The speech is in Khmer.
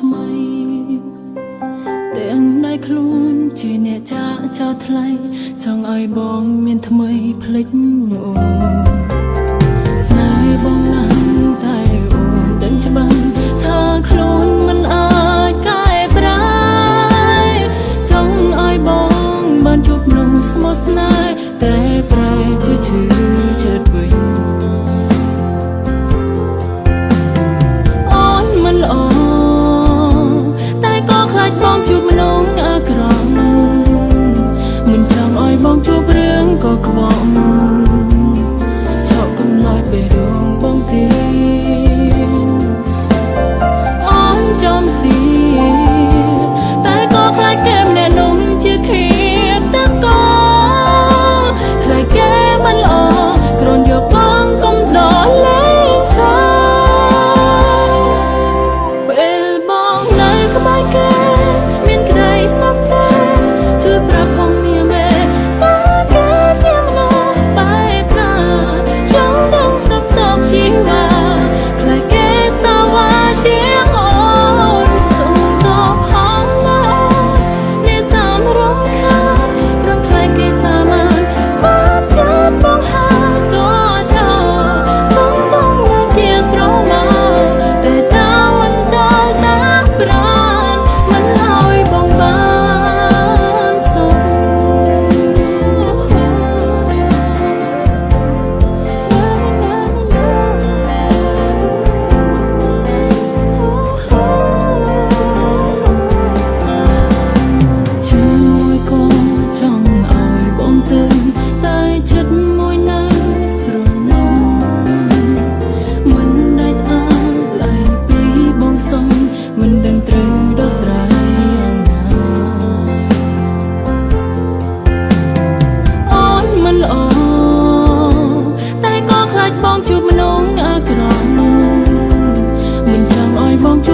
ថ្មីទាំងដៃខ្លួនជាអ្នកចាក់ចោលថ្លៃចង់ឲ្យបងមានថ្មីភ្លេចអូនស្នេហ៍បងណាស់តែអូនដឹងច្បាស់ថាខ្លួនមិនអាចកែប្រែចង់ឲ្យបងបានជួបមនុស្សស្មោះស្នេហ៍តែប្រែជាឈឺចិត្តវិញអូនមិនល្អតែក៏ខ្លាចបងជួបមនុស្សអាក្រក់មិនចង់ឲ្យបងជួបរឿងក៏ខ្វល់ឆក់កុំឡោយពេលរងបងទេអូនចំស៊ីតែក៏ខ្លាចគេម្នាក់នោះជាឃាតករខ្លាចគេមិនល្អគ្រាន់យកបងកុំដល់លេងសើពេលបងនៅក្បែរគេមានក្តីសុខតែជួយប្រាប់ផងមានមេតើគេជាមនុស្សបែបណាចង់ដឹងសុខទុក្ខជីវ៉ាខ្លាចគេសាវ៉ាជាងអូនសុំតបផងណានេះតាមរំខានព្រមខ្លាចគេសាមញ្ញបានចាប់បងហើយតួចោសុំតងនៅជាស្រមោតែតាวันដល់តាមប្រានមិនឲ្យបងបានសុំជួយក៏ចង់ឲ្យបងទៅតែចិត្តមួយនៅស្រណុំមិនដាច់អាឡៃពីបងសុំមិនដឹងត្រូវដោះស្រាយយ៉ាងណាអូនមិនល្អតែក៏ខ្លាចបងជួបមនុស្សអាក្រក់មិនចង់ឲ្យបងជួប